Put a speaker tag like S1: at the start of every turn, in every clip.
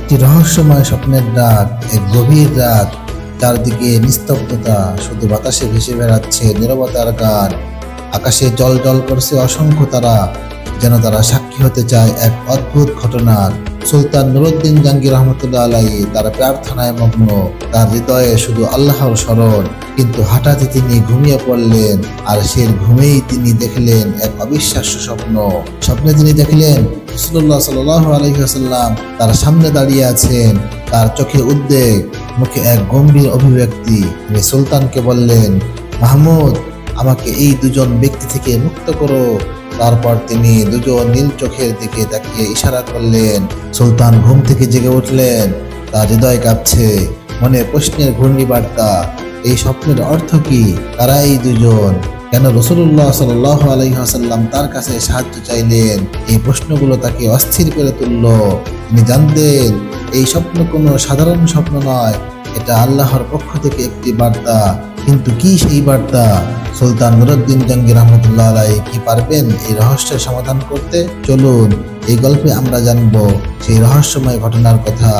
S1: একটি রহস্যময় স্বপ্নের ডাক, এক গভীর রাত, চারদিকে নিস্তব্ধতা, শুধু বাতাসে ভেসে বেড়াচ্ছে নীরবতার গান। আকাশে জল জল করছে অসংখ্য তারা, যেন তারা সাক্ষী হতে চায় এক অদ্ভুত ঘটনার। সুলতান নুরউদ্দিন জাহাঙ্গীর রহমতুল্লাহ আলাইহি তার প্রার্থনায় মগ্ন, তার হৃদয়ে শুধু আল্লাহর স্মরণ। কিন্তু হঠাৎই তিনি ঘুমিয়ে পড়লেন, আর সেই ঘুমেই তিনি দেখলেন এক অবিশ্বাস্য স্বপ্ন। স্বপ্নে তিনি দেখলেন রাসূলুল্লাহ সাল্লাল্লাহু আলাইহি ওয়াসাল্লাম তার সামনে দাঁড়িয়ে আছেন, তার চোখে উদ্বেগ, মুখে এক গম্ভীর অভিব্যক্তি। তিনি সুলতানকে বললেন, মাহমুদ, আমাকে এই দুজন ব্যক্তি থেকে মুক্ত করো। তারপর তিনি দুজন নীল চোখের দিকে তাকিয়ে ইশারা করলেন। সুলতান ঘুম থেকে জেগে উঠলেন, তার হৃদয় কাঁপছে, মনে প্রশ্নের ঘূর্ণিবার্তা। এই স্বপ্নের অর্থ কি? কারা এই দুজন? কেন রাসূলুল্লাহ সাল্লাল্লাহু আলাইহি ওয়াসাল্লাম তার কাছে সাহায্য চাইলেন? এই প্রশ্নগুলো তাকে অস্থির করে তুলল। তিনি জানতেন এই স্বপ্ন কোনো সাধারণ স্বপ্ন নয়, এটা আল্লাহর পক্ষ থেকে একটি বার্তা। কিন্তু কি সেই বার্তা? সুলতান নুরউদ্দিন জাহাঙ্গীর রহমতুল্লাহ আলাইহি কি পারবেন এই রহস্যের সমাধান করতে? চলুন এই গল্পে আমরা জানব সেই রহস্যময় ঘটনার কথা,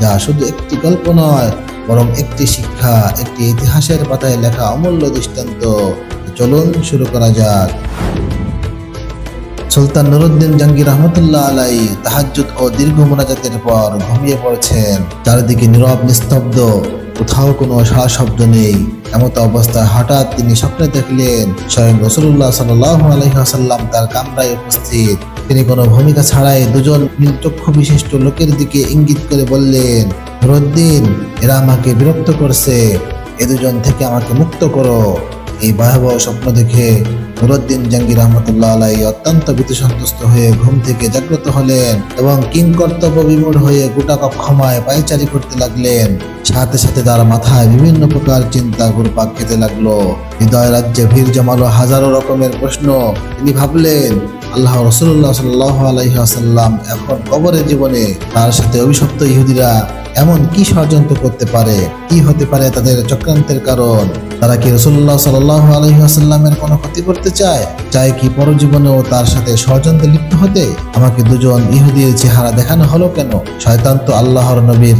S1: যা শুধু একটি গল্প নয়, বরং একটি শিক্ষা, একটি ইতিহাসের পাতায় লেখা অমূল্য দৃষ্টান্ত। চলুন শুরু করা যাক। সুলতান নুরউদ্দিন জাহাঙ্গীর রহমতুল্লাহ আলাইহি তাহাজ্জুদ ও দীর্ঘ মুনাজাতের পর ঘুমিয়ে পড়েছেন। চারিদিকে নীরব নিস্তব্ধ, কোথাও কোনো সাড়া শব্দ নেই। এমত অবস্থায় হঠাৎ তিনি স্বপ্নে দেখলেন স্বয়ং রাসূলুল্লাহ সাল্লাল্লাহু আলাইহি ওয়াসাল্লাম তার কামরায় উপস্থিত। তিনি কোনো ভূমিকা ছাড়াই দুজন নীলচক্ষু বিশিষ্ট লোকের দিকে ইঙ্গিত করে বললেন, নুরউদ্দিন, এরা আমাকে বিরক্ত করছে, এ দুজন থেকে আমাকে মুক্ত করো। এই ভয়াবহ স্বপ্ন দেখে নুরউদ্দিন জাহাঙ্গীর রহমতুল্লাহ আলাইহি অত্যন্ত ভীতসন্ত্রস্ত হয়ে ঘুম থেকে জাগ্রত হলেন এবং কিংকর্তব্য বিমূঢ় হয়ে গোটা কক্ষমায় পায়চারি করতে লাগলেন। সাথে সাথে তার মাথায় বিভিন্ন প্রকার চিন্তা ঘুরপাক খেতে লাগলো। হৃদয় রাজ্যে ভিড় জমালো হাজারো রকমের প্রশ্ন। তিনি ভাবলেন, আল্লাহ রাসূলুল্লাহ সাল্লাল্লাহু আলাইহি ওয়াসাল্লাম এখন কবরে জীবনে, তার সাথে অভিশপ্ত ইহুদিরা এমন কি ষড়যন্ত্র করতে পারে? কি হতে পারে তাদের চক্রান্তের কারণ? তারা কি রাসূলুল্লাহ সাল্লাল্লাহু আলাইহি ওয়াসাল্লামের কোনো ক্ষতি করতে চায়? চায় কি পরজীবনেও তার সাথে ষড়যন্ত্রে লিপ্ত হতে? আমাকে দুজন ইহুদির চেহারা দেখানো হলো কেন? শয়তান তো আল্লাহর নবীর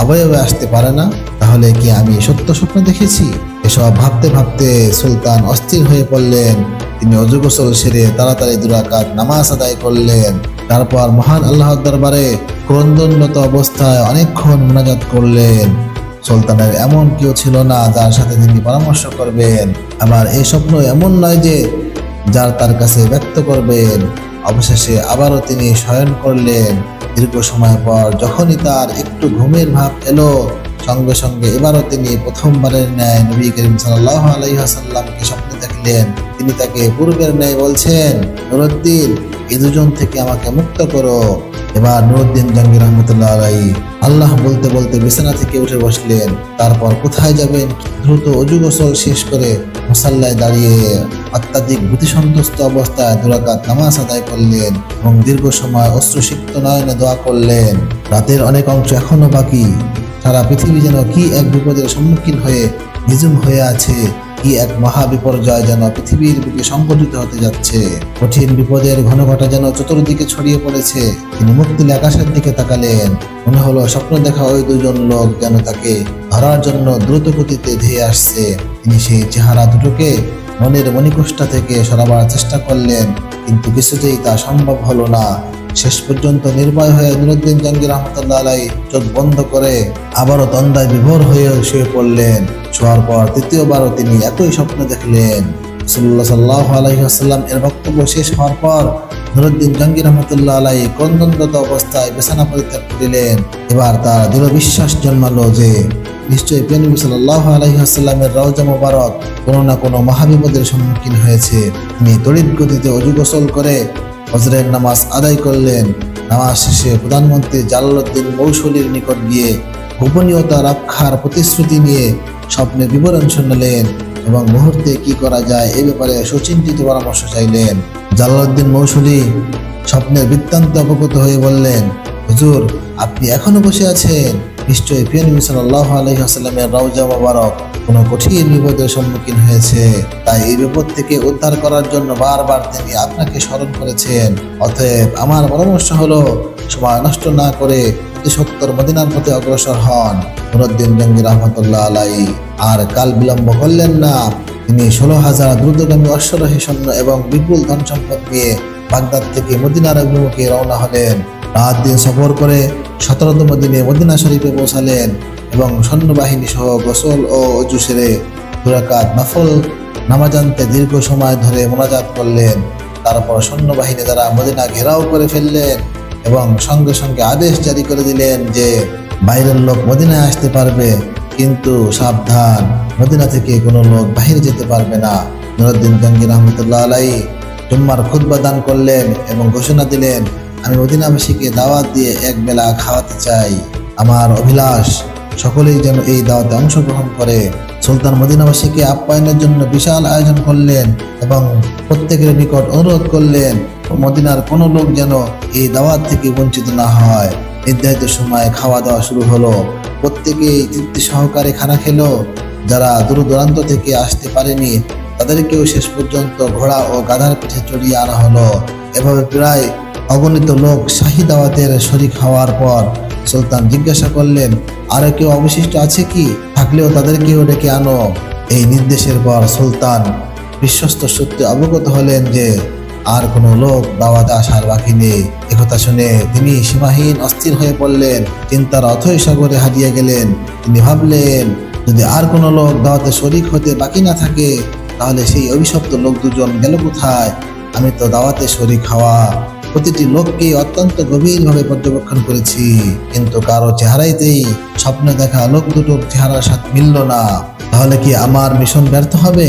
S1: আবয়বে আসতে পারে না। তাহলে কি আমি সত্য স্বপ্ন দেখেছি? এসব ভাবতে ভাবতে সুলতান অস্থির হয়ে পড়লেন। তিনি অজু গোসল সেরে তাড়াতাড়ি 2 রাকাত নামাজ আদায় করলেন। তারপর মহান আল্লাহর দরবারে ক্রন্দনরত অবস্থায় অনেকক্ষণ মুনাজাত করলেন। সুলতানের এমন কেউ ছিল না যার সাথে তিনি পরামর্শ করবেন, আবার এই স্বপ্ন এমন নয় যে যার তার কাছে ব্যক্ত করবেন। অবশেষে আবারও তিনি শয়ন করলেন। দীর্ঘ সময় পর যখনই তার একটু ঘুমের ভাব এলো, সঙ্গে সঙ্গে এবারও তিনি প্রথমবারের ন্যায় নবী করিম সাল্লাল্লাহু আলাইহি ওয়াসাল্লামকে স্বপ্নে দেখলেন। তিনি তাকে পূর্বের ন্যায় বলছেন, নুরউদ্দিন, এই দুজন থেকে আমাকে মুক্ত করো। এবার নুরউদ্দিন জাহাঙ্গীর রহমতুল্লাহ আলাইহি আল্লাহ বলতে বলতে বিছানা থেকে উঠে বসলেন। তারপর কোথায় যাবেন, দ্রুত অজু গোসল শেষ করে মুসাল্লায় দাঁড়িয়ে অত্যাধিক ভীতিসন্ত্রস্ত অবস্থায় 2 রাকাত নামাজ আদায় করলেন এবং দীর্ঘ সময় অশ্রুসিক্ত নয়নে দোয়া করলেন। রাতের অনেক অংশ এখনো বাকি। সারা পৃথিবী যেন কি এক বিপদের সম্মুখীন হয়ে নিঝুম হয়ে আছে। কি এক মহা বিপর্যয় যেন পৃথিবীর বুকে সংঘটিত হতে যাচ্ছে। কঠিন বিপদের ঘনঘটা যেন চতুর্দিকে ছড়িয়ে পড়েছে। তিনি মুখ তুলে আকাশের দিকে তাকালেন। মনে হলো স্বপ্ন দেখা ওই দুজন লোক যেন তাকে ধরার জন্য দ্রুত গতিতে ধেয়ে আসছে। তিনি সেই চেহারা দুটোকে মনের মণিকোষ্ঠা থেকে সরাবার চেষ্টা করলেন, কিন্তু কিছুতেই তা সম্ভব হলো না। শেষ পর্যন্ত নির্ভয় হয়ে নুরউদ্দিন জাহাঙ্গীর রহমতুল্লাহ আলাইহি চোখ বন্ধ করে আবারও তন্দ্রায় বিভোর হয়ে শুয়ে পড়লেন। শোয়ার পর তৃতীয়বারও তিনি একই স্বপ্ন দেখলেন। রাসূলুল্লাহ সাল্লাল্লাহু আলাইহি ওয়াসাল্লাম এর বক্তব্য শেষ হওয়ার পর নুরউদ্দিন জাহাঙ্গীর রহমতুল্লাহ আলাইহি ক্রন্দনরত অবস্থায় বিছানা পরিত্যাগ করিলেন। এবার তার দৃঢ় বিশ্বাস জন্মালো যে নিশ্চয়ই প্রিয় নবী সাল্লাল্লাহু আলাইহি ওয়াসাল্লামের রওজা মোবারক কোনো না কোনো মহাবিপদের সম্মুখীন হয়েছে। তিনি তড়িৎ গতিতে অজু গোসল করে ফজরের নামাজ আদায় করলেন। নামাজ শেষে প্রধানমন্ত্রী জালালউদ্দিন মৌসুলির নিকট গিয়ে গোপনীয়তা রক্ষার প্রতিশ্রুতি নিয়ে স্বপ্নের বিবরণ শুনলেন এবং মুহূর্তে কি করা যায় এ ব্যাপারে সুচিন্তিত পরামর্শ চাইলেন। জালালউদ্দিন মৌসুলি স্বপ্নের বৃত্তান্ত অবগত হয়ে বললেন, হুজুর, আপনি এখনো বসে আছেন। নিশ্চয়ই প্রিয় নবী সাল্লাল্লাহু আলাইহি ওয়াসাল্লামের রওজা মোবারক কোনো কঠিন বিপদের সম্মুখীন হয়েছে, তাই এই বিপদ থেকে উদ্ধার করার জন্য বারবার তিনি আপনাকে স্মরণ করেছেন। অতএব আমার পরামর্শ হলো, সময় নষ্ট না করে সত্তর মদিনার পথে অগ্রসর হন। নুরউদ্দিন জঙ্গি রহমতুল্লাহ আলাইহি আর কাল বিলম্ব করলেন না। তিনি 16,000 দ্রুতগামী অশ্বরোহী সৈন্য এবং বিপুল ধন সম্পদ নিয়ে বাগদাদ থেকে মদিনার অভিমুখে রওনা হলেন। রাত দিন সফর করে 17তম দিনে মদিনা শরীফে পৌঁছালেন এবং সৈন্যবাহিনী সহ গোসল ও অজু সেরে 2 রাকাত নফল নামাজ আনতে দীর্ঘ সময় ধরে মোনাজাত করলেন। তারপর সৈন্যবাহিনী দ্বারা মদিনা ঘেরাও করে ফেললেন এবং সঙ্গে সঙ্গে আদেশ জারি করে দিলেন যে বাইরের লোক মদিনায় আসতে পারবে, কিন্তু সাবধান, মদিনা থেকে কোনো লোক বাহিরে যেতে পারবে না। নুরউদ্দিন জঙ্গি রহমতুল্লাহ আলাইহি জুম্মার খুতবা দান করলেন এবং ঘোষণা দিলেন, আমি মদিনাবাসীকে দাওয়াত দিয়ে এক বেলা খাওয়াতে চাই। আমার অভিলাষ সকলেই যেন এই দাওয়াতে অংশগ্রহণ করে। সুলতান মদিনাবাসীকে আপ্যায়নের জন্য বিশাল আয়োজন করলেন এবং প্রত্যেকের নিকট অনুরোধ করলেন মদিনার কোনো লোক যেন এই দাওয়াত থেকে বঞ্চিত না হয়। নির্ধারিত সময়ে খাওয়া দাওয়া শুরু হলো। প্রত্যেকেই তৃপ্তি সহকারে খানা খেলো। যারা দূর দূরান্ত থেকে আসতে পারেনি তাদেরকেও শেষ পর্যন্ত ঘোড়া ও গাধার পিঠে চড়িয়ে আনা হলো। এভাবে প্রায় অগণিত লোক শাহী দাওয়াতের শরীক হওয়ার পর সুলতান জিজ্ঞাসা করলেন, আরো কেউ অবশিষ্ট আছে কি? থাকলেও তাদেরকেও ডেকে আনো। এই নির্দেশের পর সুলতান বিশ্বস্ত সূত্রে অবগত হলেন যে আর কোনো লোক দাওয়াতে আসার বাকি নেই। একথা শুনে তিনি সীমাহীন অস্থির হয়ে পড়লেন, চিন্তার অথৈ সাগরে হারিয়ে গেলেন। তিনি ভাবলেন, যদি আর কোনো লোক দাওয়াতে শরীক হতে বাকি না থাকে তাহলে সেই অভিশপ্ত লোক দুজন গেল কোথায়? আমি তো দাওয়াতে শরীক হওয়া প্রতিটি লোককে অত্যন্ত গভীরভাবে পর্যবেক্ষণ করেছি, কিন্তু কারো চেহারাইতেই স্বপ্নে দেখা লোক দুটোর চেহারার সাথে মিলল না। তাহলে কি আমার মিশন ব্যর্থ হবে?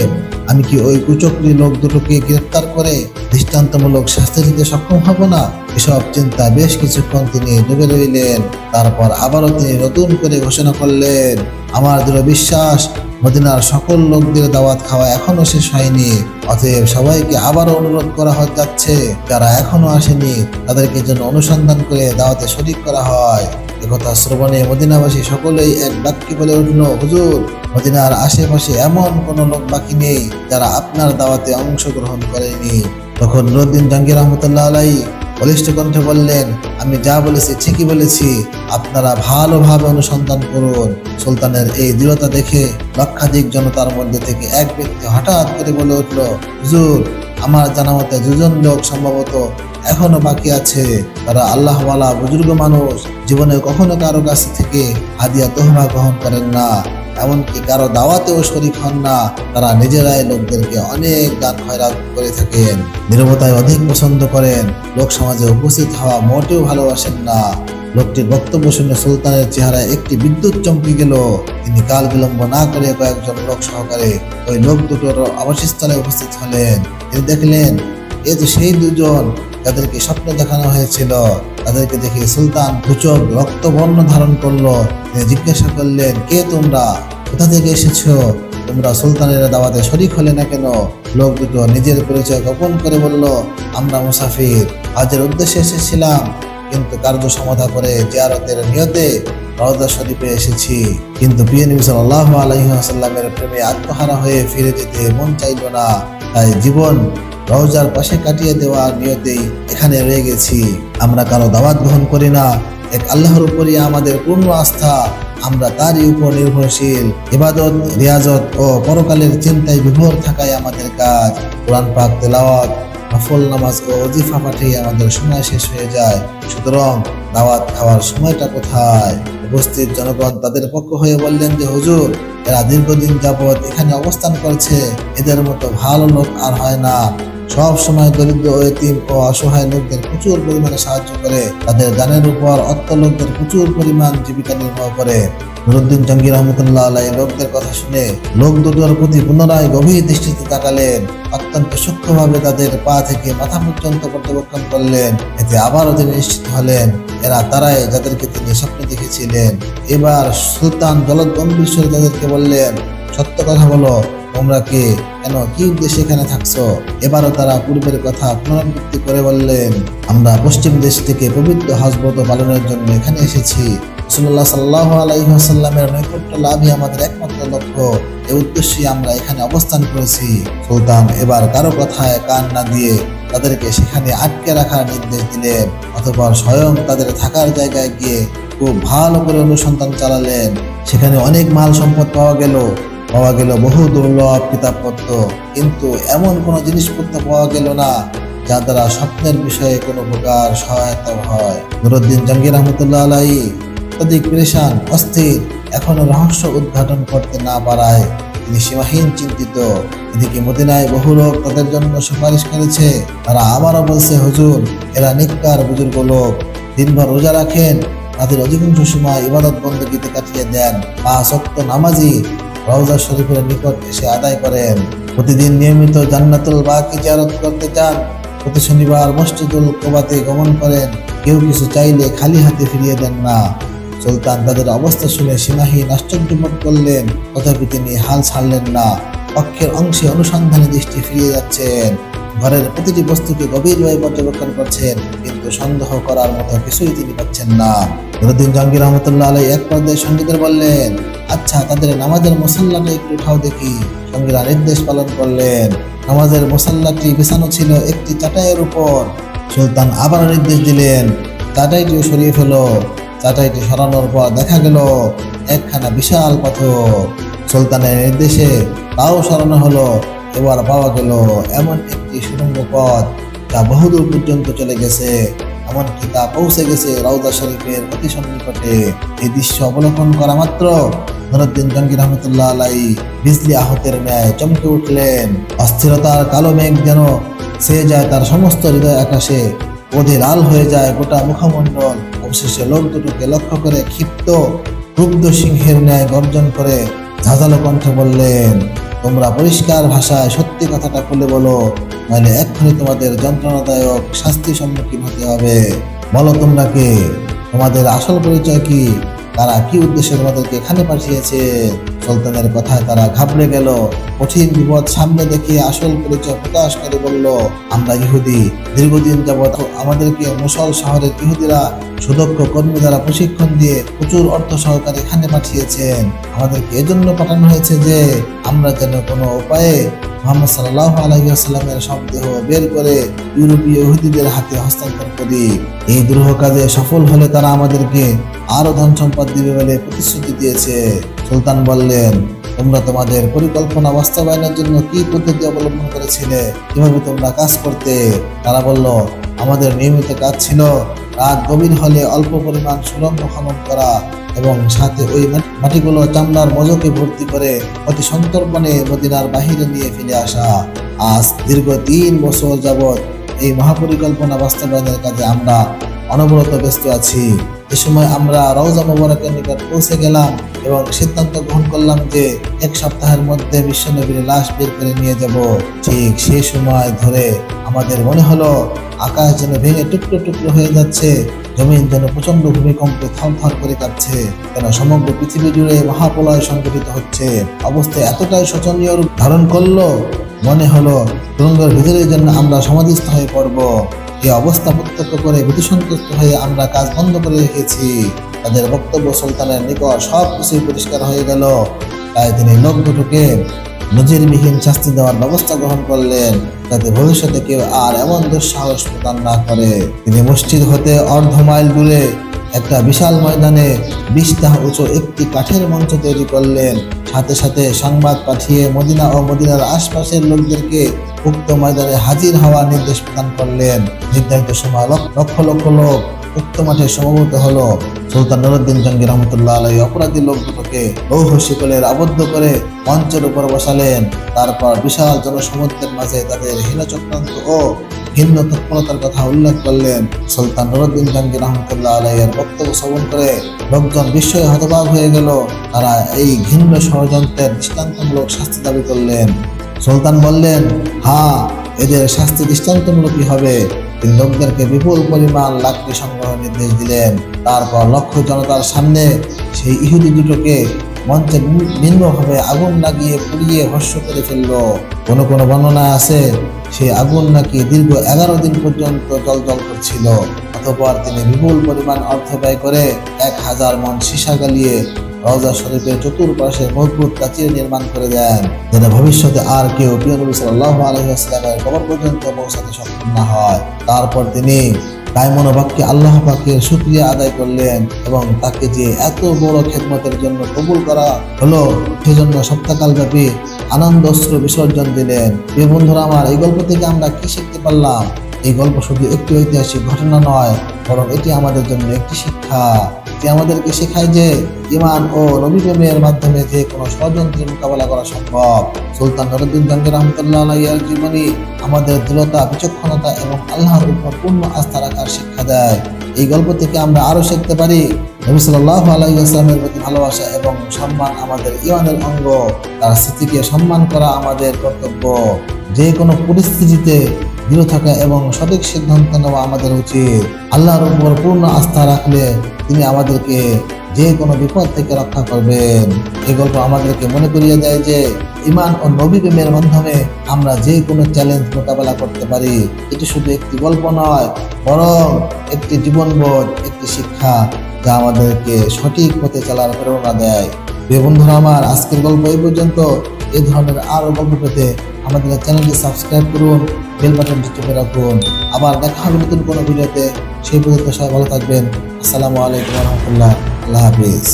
S1: আমি কি ওই কুচক্রী লোক দুটোকে গ্রেফতার করে দৃষ্টান্তমূলক শাস্তি দিতে সক্ষম হব না? এসব চিন্তা বেশ কিছুক্ষণ তিনি ডুবে রইলেন। তারপর আবারও তিনি নতুন করে ঘোষণা করলেন, আমার দৃঢ় বিশ্বাস মদিনার সকল লোকদের দাওয়াত খাওয়া এখনো শেষ হয়নি। অতএব সবাইকে আবারও অনুরোধ করা যাচ্ছে, যারা এখনো আসেনি তাদেরকে যেন অনুসন্ধান করে দাওয়াতে শরীক করা হয়। একথা শ্রবণে মদিনাবাসী সকলেই এক বাক্যে বলে উঠল, হুজুর, মদিনার আশেপাশে এমন কোনো লোক বাকি নেই যারা আপনার দাওয়াতে অংশগ্রহণ করেনি। তখন নুরউদ্দিন জঙ্গি রহমতুল্লাহ আলাইহি বলিষ্ঠ কণ্ঠে বললেন, আমি যা বলেছি ঠিকই বলেছি, আপনারা ভালোভাবে অনুসন্ধান করুন। সুলতানের এই দৃঢ়তা দেখে লক্ষাধিক জনতার মধ্যে থেকে এক ব্যক্তি হঠাৎ করে বলে উঠল, হুজুর, আমার জানা মতে 2 জন লোক সম্ভবত এখনো বাকি আছে। তারা আল্লাহওয়ালা বুজুর্গ মানুষ, জীবনে কখনো কারো কাছ থেকে হাদিয়া তোহমা গ্রহণ করেন না, এমনকি কারো দাওয়াতেও শরীক হন না। তারা নিজেরাই লোকদেরকে অনেক দান খয়রাত করে থাকেন, নীরবতায় অধিক পছন্দ করেন, লোক সমাজে উপস্থিত হওয়া মোটেও ভালোবাসেন না। লোকটির বক্তব্য শুনে সুলতানের চেহারায় একটি বিদ্যুৎ চমকে গেল। তিনি কাল বিলম্ব না করে কয়েকজন লোক সহকারে ওই লোক দুটোর আবাসস্থলে উপস্থিত হলেন। তিনি দেখলেন, এ তো সেই 2 জন যাদেরকে স্বপ্নে দেখানো হয়েছিল। তাদেরকে দেখে সুলতান দুচোখ রক্তবর্ণ ধারণ করলো। তিনি জিজ্ঞাসা করলেন, কে তোমরা? কোথা থেকে এসেছো? তোমরা সুলতানের দাওয়াতে শরীক হলে না কেন? লোক দুটো নিজের পরিচয় গোপন করে বলল, আমরা মুসাফির, হজের উদ্দেশ্যে এসেছিলাম, কিন্তু কার্য সমাধা করে জিয়ারতের নিয়তে রওজা শরীফে এসেছি। কিন্তু প্রিয় নবী সাল্লাল্লাহু আলাইহি ওয়াসাল্লামের প্রেমে আত্মহারা হয়ে ফিরে যেতে মন চাইল না, তাই জীবন রওজার পাশে কাটিয়ে দেওয়ার নিয়তেই এখানে রয়ে গেছি। আমরা কারো দাওয়াত গ্রহণ করি না, এক আল্লাহর উপরই আমাদের পূর্ণ আস্থা, আমরা তারই উপর নির্ভরশীল। ইবাদত, রিয়াজত ও পরকালের চিন্তায় বিভোর থাকাই আমাদের কাজ। কোরআন পাক তেলাওয়াত, নফল নামাজ ও ওজিফা পাঠেই আমাদের সময় শেষ হয়ে যায়। সুতরাং দাওয়াত খাওয়ার সময়টা কোথায়? উপস্থিত জনগণ তাদের পক্ষ হয়ে বললেন যে, হুজুর, এরা দীর্ঘদিন যাবৎ এখানে অবস্থান করছে, এদের মতো ভালো লোক আর হয় না। সব সময় দরিদ্র ও এতিম ও অসহায় লোকদের প্রচুর পরিমাণে সাহায্য করে, তাদের দানের উপর অত্য লোকদের প্রচুর পরিমাণ জীবিকা নির্বাহ করে। নুরউদ্দিন জঙ্গি রহমতুল্লাহ আলাইহি লোকদের কথা শুনে লোক দুটোর প্রতি পুনরায় গভীর দৃষ্টিতে তাকালেন। অত্যন্ত সূক্ষ্মভাবে তাদের পা থেকে মাথা পর্যন্ত পর্যবেক্ষণ করলেন। এতে আবারও তিনি নিশ্চিত হলেন এরা তারাই যাদেরকে তিনি স্বপ্নে দেখেছিলেন। এবার সুলতান জলদ গম্ভীর স্বরে তাদেরকে বললেন, সত্য কথা বলো, তোমরা কে, কেন, কি উদ্দেশ্যে এখানে থাকছো? এবারও তারা পূর্বের কথা পুনরাবৃত্তি করে বললেন, আমরা পশ্চিম দেশ থেকে পবিত্র হজ ব্রত পালনের জন্য এখানে এসেছি। রাসূলুল্লাহ সাল্লাল্লাহু আলাইহি ওয়াসাল্লামের নৈকট্য লাভই আমাদের একমাত্র লক্ষ্য। এই উদ্দেশ্যে আমরা এখানে অবস্থান করেছি। সুলতান এবার কারো কথায় কান না দিয়ে তাদেরকে সেখানে আটকে রাখার নির্দেশ দিলেন। অতঃপর স্বয়ং তাদের থাকার জায়গায় গিয়ে খুব ভালো করে অনুসন্ধান চালালেন। সেখানে অনেক মাল সম্পদ পাওয়া গেল বহু দুর্লভ কিতাবপত্র, কিন্তু এমন কোনো জিনিসপত্র পাওয়া গেল না যা দ্বারা স্বপ্নের বিষয়ে কোনো প্রকার সহায়তা হয়। নুরউদ্দিন জঙ্গি রহমতুল্লাহ আলাইহি অধিক পেরেশান, অস্থির, এখনো রহস্য উদ্ঘাটন করতে না পারায় তিনি সীমাহীন চিন্তিত। এদিকে মদিনায় বহু লোক তাদের জন্য সুপারিশ করেছে। তারা আবারও বলছে, হুজুর, এরা নিকার বুজুর্গ লোক, দিনভর রোজা রাখেন, তাদের অধিকাংশ সময় ইবাদত বন্দীতে কাটিয়ে দেন, 5 ওয়াক্ত নামাজি রওজা শরীফের নিকট এসে আদায় করেন, প্রতিদিন নিয়মিত জান্নাতুল বাকি জিয়ারত করতে যান, প্রতি শনিবার মসজিদুল কুবাতে গমন করেন, কেউ কিছু চাইলে খালি হাতে ফিরিয়ে দেন না। সুলতান তাদের অবস্থা শুনে সীমাহীন আশ্চর্য বোধ করলেন, তথাপি তিনি হাল ছাড়লেন না। পক্ষের অংশে অনুসন্ধানে দৃষ্টি ফিরিয়ে যাচ্ছেন, ঘরের প্রতিটি বস্তুকে গভীরভাবে পর্যবেক্ষণ করছেন, কিন্তু সন্দেহ করার মতো কিছুই তিনি পাচ্ছেন না। নুরউদ্দিন জঙ্গি রহমতুল্লাহ আলাইহি এক পর্যায়ে সঙ্গীদের বললেন, আচ্ছা, তাদের নামাজের মুসাল্লাটা একটু উঠাও দেখি। সঙ্গীরা নির্দেশ পালন করলেন। নামাজের মুসাল্লাটি বিছানো ছিল একটি চাটাইয়ের উপর। সুলতান আবার নির্দেশ দিলেন, চাটাইটিও সরিয়ে ফেলো। চাটাইটি সরানোর পর দেখা গেল একখানা বিশাল পাথর। সুলতানের নির্দেশে তাও সরানো হলো। এবার পাওয়া গেল এমন একটি সুড়ঙ্গ পথ যা বহুদূর পর্যন্ত চলে গেছে, এমনকি তা পৌঁছে গেছে রওজা শরীফের অতি সন্নিকটে। এই দৃশ্য অবলোকন করা মাত্র নুরউদ্দিন জঙ্গি রহমতুল্লাহ আলাইহি বিজলি আহতের ন্যায় চমকে উঠলেন। অস্থিরতার কালো মেঘ যেন ছেয়ে যায় তার সমস্ত হৃদয় আকাশে, ক্রোধে লাল হয়ে যায় গোটা মুখমণ্ডল। অবশেষে লোক দুটোকে লক্ষ্য করে ক্ষিপ্ত ক্রুদ্ধ সিংহের ন্যায় গর্জন করে ঝাঁঝালো কণ্ঠে বললেন, তোমরা পরিষ্কার ভাষায় সত্যি কথাটা খুলে বলো, নইলে এক্ষুনি তোমাদের যন্ত্রণাদায়ক শাস্তির সম্মুখীন হতে হবে। বলো, তোমরা কে? তোমাদের আসল পরিচয় কি? তারা কি উদ্দেশ্যে তোমাদেরকে এখানে পাঠিয়েছে? সুলতানের কথায় তারা ঘাবড়ে গেল। কঠিন বিপদ সামনে দেখে আসল পরিচয় প্রকাশ করে বলল, আমরা ইহুদি। দীর্ঘদিন যাবৎ আমাদেরকে মুসল শহরের ইহুদিরা সুদক্ষ কর্মী দ্বারা প্রশিক্ষণ দিয়ে প্রচুর অর্থ সহকারে এখানে পাঠিয়েছেন। আমাদেরকে এজন্য পাঠানো হয়েছে যে আমরা যেন কোনো উপায়ে মুহাম্মদ সাল্লাল্লাহু আলাইহি ওয়াসাল্লামের শবদেহ বের করে ইউরোপীয় ইহুদিদের হাতে হস্তান্তর করি। এই দুরূহ কাজে সফল হলে তারা আমাদেরকে আরো ধন সম্পদ দিবে বলে প্রতিশ্রুতি দিয়েছে। সুলতান বললেন, তোমরা তোমাদের পরিকল্পনা বাস্তবায়নের জন্য কি পদ্ধতি অবলম্বন করেছিলে? কিভাবে তোমরা কাজ করতে? তারা বলল, আমাদের নিয়মিত কাজ ছিল রাত গভীর হলে অল্প পরিমাণ সুড়ঙ্গ খনন করা এবং সাথে ওই মাটিগুলো চামড়ার মজকে ভর্তি করে অতি সন্তর্পণে মদিনার বাহিরে নিয়ে ফিরে আসা। আজ দীর্ঘ 3 বছর যাবৎ এই মহাপরিকল্পনা বাস্তবায়নের কাজে আমরা অনবরত ব্যস্ত আছি। এ সময় আমরা রওজা মুবারকের নিকট পৌঁছে গেলাম এবং সিদ্ধান্ত গ্রহণ করলাম যে 1 সপ্তাহের মধ্যে বিশ্বনবীর লাশ বের করে নিয়ে যাব। ঠিক সেই সময় ধরে আমাদের মনে হলো আকাশ যেন ভেঙে টুকরো টুকরো হয়ে যাচ্ছে, জমিন যেন প্রচন্ড ভূমিকম্পে থরথর করে কাঁপছে, যেন সমগ্র পৃথিবী জুড়ে মহাপ্রলয় সংঘটিত হচ্ছে। অবস্থা এতটাই শোচনীয় রূপ ধারণ করলো, মনে হলো সুড়ঙ্গের ভিতরের জন্য আমরা সমাধিস্থ হয়ে পড়ব। এই অবস্থা প্রত্যক্ষ করে ভীতিসন্ত্রস্ত হয়ে আমরা কাজ বন্ধ করে রেখেছি। তাদের বক্তব্য সুলতানের নিকট সব কিছুই পরিষ্কার হয়ে গেল। তাই তিনি লোক দুটোকে নজিরবিহীন শাস্তি দেওয়ার ব্যবস্থা গ্রহণ করলেন, যাতে ভবিষ্যতে কেউ আর এমন দুঃসাহস প্রদান না করে। তিনি মসজিদ হতে অর্ধ মাইল দূরে একটা বিশাল ময়দানে 20 তাহ উঁচু একটি কাঠের মঞ্চ তৈরি করলেন। সাথে সাথে সংবাদ পাঠিয়ে মদিনা ও মদিনার আশপাশের লোকদেরকে উক্ত ময়দানে হাজির হওয়ার নির্দেশ প্রদান করলেন। নির্ধারিত সময় লক্ষ লক্ষ লোক উক্ত মাঠে সমবেত হলো। সুলতান নুরউদ্দিন জঙ্গি রহমতুল্লাহ আলাইহি অপরাধী লোক দুটোকে লৌহ শিকলের আবদ্ধ করে মঞ্চের উপর বসালেন। তারপর বিশাল জনসমুদ্রের মাঝে তাদের হীন চক্রান্ত ও ভিন্ন তৎপরতার কথা উল্লেখ করলেন। সুলতান নুরউদ্দিন জঙ্গি রহমতুল্লাহ আলাইহির বক্তব্য শ্রবণ করে লোকজন বিস্ময়ে হতবাক হয়ে গেল। তারা এই ঘৃণ্য ষড়যন্ত্রের দৃষ্টান্তমূলক শাস্তি দাবি করলেন। সুলতান বললেন, হ্যাঁ, এদের শাস্তি দৃষ্টান্তমূলকই হবে। তিনি লোকদেরকে বিপুল পরিমাণ লাকড়ি সংগ্রহের নির্দেশ দিলেন। তারপর লক্ষ জনতার সামনে সেই ইহুদি দুটোকে মঞ্চে ভিন্নভাবে আগুন লাগিয়ে পুড়িয়ে ভস্ম করে ফেলল। কোনো কোনো বর্ণনা আছে সেই আগুন নাকি দীর্ঘ 11 দিন পর্যন্ত জ্বলজ্বল করছিল। অতঃপর তিনি বিপুল পরিমাণ অর্থ ব্যয় করে 1000 মণ সীসা জ্বালিয়ে রওজা শরীফের চতুর্পাশে মজবুত প্রাচীর নির্মাণ করে দেন, যেন ভবিষ্যতে আর কেউ প্রিয় নবী সাল্লাল্লাহু আলাইহি ওয়াসাল্লামের কবর পর্যন্ত পৌঁছাতে সক্ষম না হয়। তারপর তিনি কায়মনোবাক্যে আল্লাহ পাকের শুকরিয়া আদায় করলেন এবং তাকে যে এত বড় খেদমতের জন্য কবুল করা হলো সেজন্য সপ্তাহকাল ব্যাপী আনন্দ অশ্রু বিসর্জন দিলেন। প্রিয় বন্ধুরা আমার, এই গল্প থেকে আমরা কি শিখতে পারলাম? এই গল্প শুধু একটি ঐতিহাসিক ঘটনা নয়, বরং এটি আমাদের জন্য একটি শিক্ষা। এটি আমাদেরকে শেখায় যে ঈমান ও নবী প্রেমের মাধ্যমে যে কোনো ষড়যন্ত্রের মোকাবেলা করা সম্ভব। সুলতান নুরউদ্দিন জঙ্গী রাহমাতুল্লাহ আলাইহির জীবনী আমাদের দৃঢ়তা, বিচক্ষণতা এবং আল্লাহর উপর পূর্ণ আস্থা রাখার শিক্ষা দেয়। এই গল্প থেকে আমরা আরো শিখতে পারি নবী সাল্লাল্লাহু আলাইহি ওয়াসাল্লামের প্রতি ভালোবাসা এবং সম্মান আমাদের ঈমানের অঙ্গ। তার স্মৃতিকে সম্মান করা আমাদের কর্তব্য। যে কোনো পরিস্থিতিতে দৃঢ় থাকা এবং সঠিক সিদ্ধান্ত নেওয়া আমাদের উচিত। আল্লাহর উপর পূর্ণ আস্থা রাখলে তিনি আমাদেরকে যে কোনো বিপদ থেকে রক্ষা করবেন। এই গল্প আমাদেরকে মনে করিয়ে দেয় যে ঈমান ও নবী প্রেমের মাধ্যমে আমরা যে কোনো চ্যালেঞ্জ মোকাবেলা করতে পারি। এটি শুধু একটি গল্প নয়, বরং একটি জীবনবোধ, একটি শিক্ষা যা আমাদেরকে সঠিক পথে চলার প্রেরণা দেয়। প্রিয় বন্ধুরা আমার, আজকের গল্প এই পর্যন্ত। এই ধরনের আরো গল্প পেতে আমাদের চ্যানেলটি সাবস্ক্রাইব করুন, বেল বাটনটি টিপে রাখুন। আবার দেখা হবে নতুন কোনো ভিডিওতে। সেই পর্যন্ত সবাই ভালো থাকবেন। আসসালামু আলাইকুম ওয়া রাহমাতুল্লাহ। আল্লাহ হাফেজ।